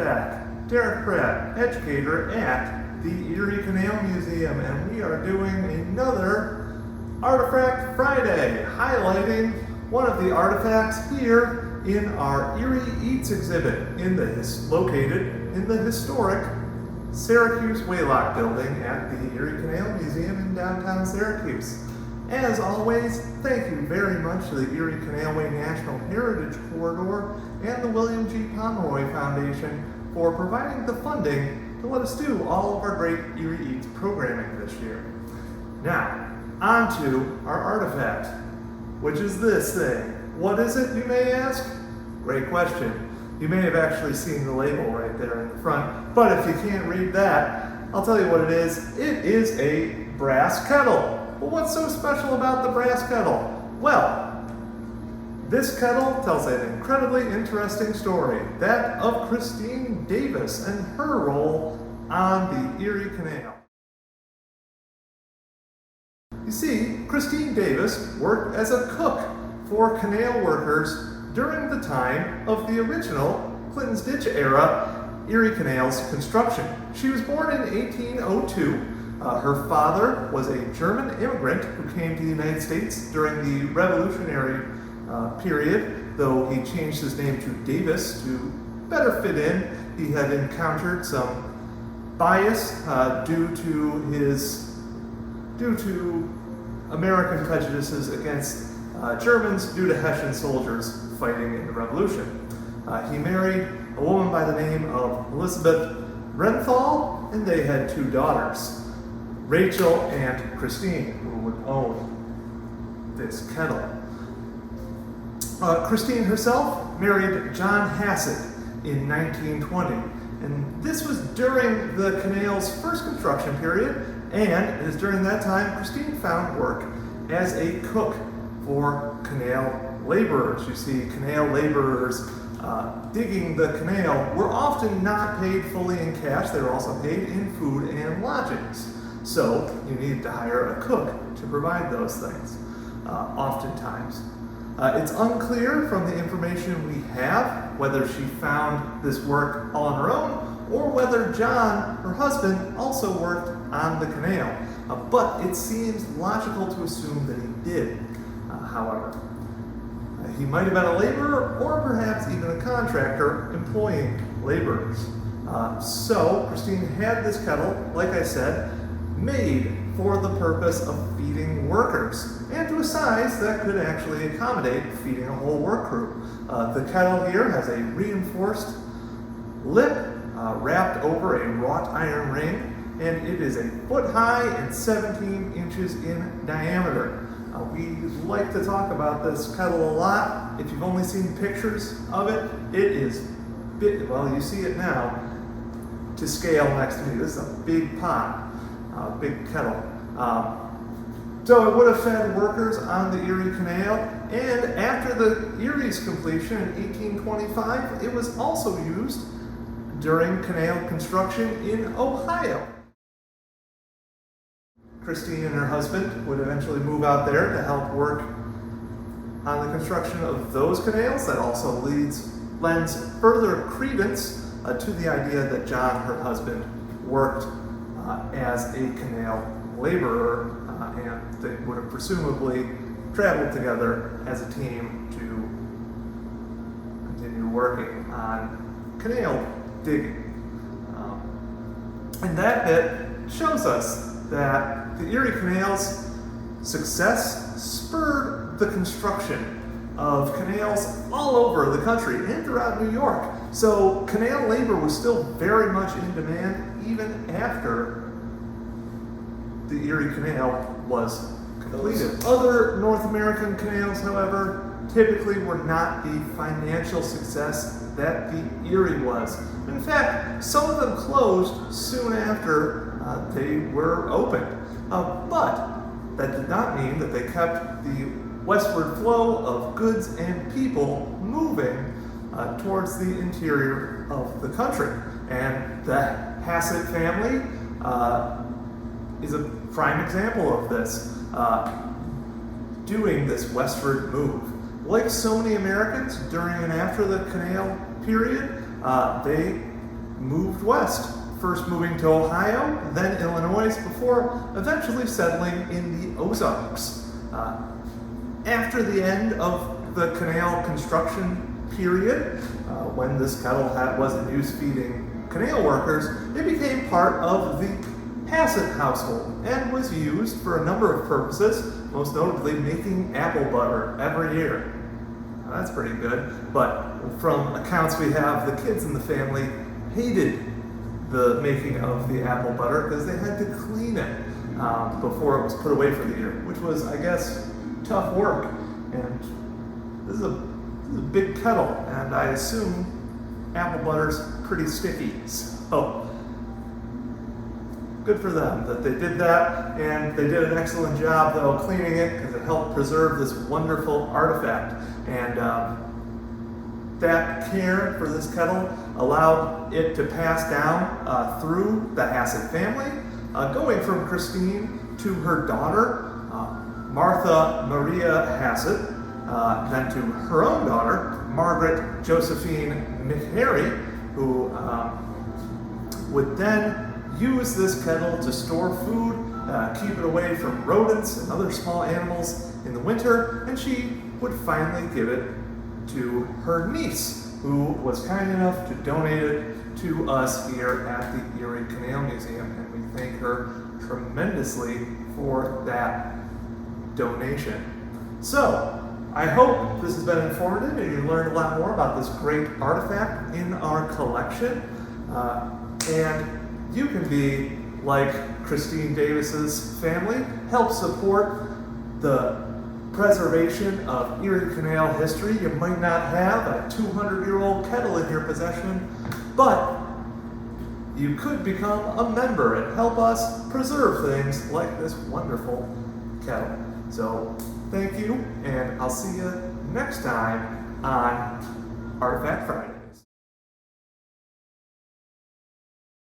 back. Derek Pratt, educator at the Erie Canal Museum, and we are doing another Artifact Friday, highlighting one of the artifacts here in our Erie Eats exhibit located in the historic Syracuse Waylock building at the Erie Canal Museum in downtown Syracuse. As always, thank you very much to the Erie Canalway National Heritage Corridor and the William G. Pomeroy Foundation for providing the funding to let us do all of our great Erie Eats programming this year. Now, on to our artifact, which is this thing. What is it, you may ask? Great question. You may have actually seen the label right there in the front, but if you can't read that, I'll tell you what it is. It is a brass kettle. Well, what's so special about the brass kettle? Well, this kettle tells an incredibly interesting story, that of Christine Davis and her role on the Erie Canal. You see, Christine Davis worked as a cook for canal workers during the time of the original Clinton's Ditch era Erie Canal's construction. She was born in 1802. Her father was a German immigrant who came to the United States during the Revolutionary period, though he changed his name to Davis to better fit in. He had encountered some bias due to American prejudices against Germans due to Hessian soldiers fighting in the Revolution. He married a woman by the name of Elizabeth Renthal, and they had two daughters, Rachel and Christine, who would own this kettle. Christine herself married John Hassett in 1920, and this was during the canal's first construction period, and it is during that time Christine found work as a cook for canal laborers. You see, canal laborers digging the canal were often not paid fully in cash. They were also paid in food and lodgings. So you needed to hire a cook to provide those things, oftentimes. It's unclear from the information we have whether she found this work all on her own or whether John, her husband, also worked on the canal. But it seems logical to assume that he did, however. He might have been a laborer or perhaps even a contractor employing laborers. So Christine had this kettle, like I said, made for the purpose of feeding workers and to a size that could actually accommodate feeding a whole work crew. The kettle here has a reinforced lip wrapped over a wrought iron ring, and it is a foot high and 17 inches in diameter. We like to talk about this kettle a lot. If you've only seen pictures of it, it is big. Well, you see it now to scale next to me. This is a big pot. Big kettle. So it would have fed workers on the Erie Canal, and after the Erie's completion in 1825, it was also used during canal construction in Ohio. Christine and her husband would eventually move out there to help work on the construction of those canals. That also lends further credence to the idea that John, her husband, worked as a canal laborer, and they would have presumably traveled together as a team to continue working on canal digging. And that bit shows us that the Erie Canal's success spurred the construction of canals all over the country and throughout New York. So canal labor was still very much in demand even after the Erie Canal was completed. Other North American canals, however, typically were not the financial success that the Erie was. In fact, some of them closed soon after they were opened. But that did not mean that they kept the westward flow of goods and people moving towards the interior of the country. And the Hassett family is a prime example of this, doing this westward move. Like so many Americans during and after the canal period, they moved west, first moving to Ohio, then Illinois, before eventually settling in the Ozarks. After the end of the canal construction period, when this kettle was in use feeding canal workers, it became part of the Hassett household and was used for a number of purposes, most notably making apple butter every year. Now, that's pretty good, but from accounts we have, the kids in the family hated the making of the apple butter because they had to clean it before it was put away for the year, which was, I guess, tough work. And this is a big kettle, and I assume apple butter's pretty sticky. So good for them that they did that, and they did an excellent job though cleaning it because it helped preserve this wonderful artifact. And that care for this kettle allowed it to pass down through the Hassett family, going from Christine to her daughter, Martha Maria Hassett, then to her own daughter, Margaret Josephine McHarry, who would then use this kettle to store food, keep it away from rodents and other small animals in the winter, and she would finally give it to her niece, who was kind enough to donate it to us here at the Erie Canal Museum, and we thank her tremendously for that donation. So, I hope this has been informative and you learned a lot more about this great artifact in our collection. And you can be like Christine Davis's family, help support the preservation of Erie Canal history. You might not have a 200-year-old kettle in your possession, but you could become a member and help us preserve things like this wonderful kettle. So thank you, and I'll see you next time on Artifact Friday.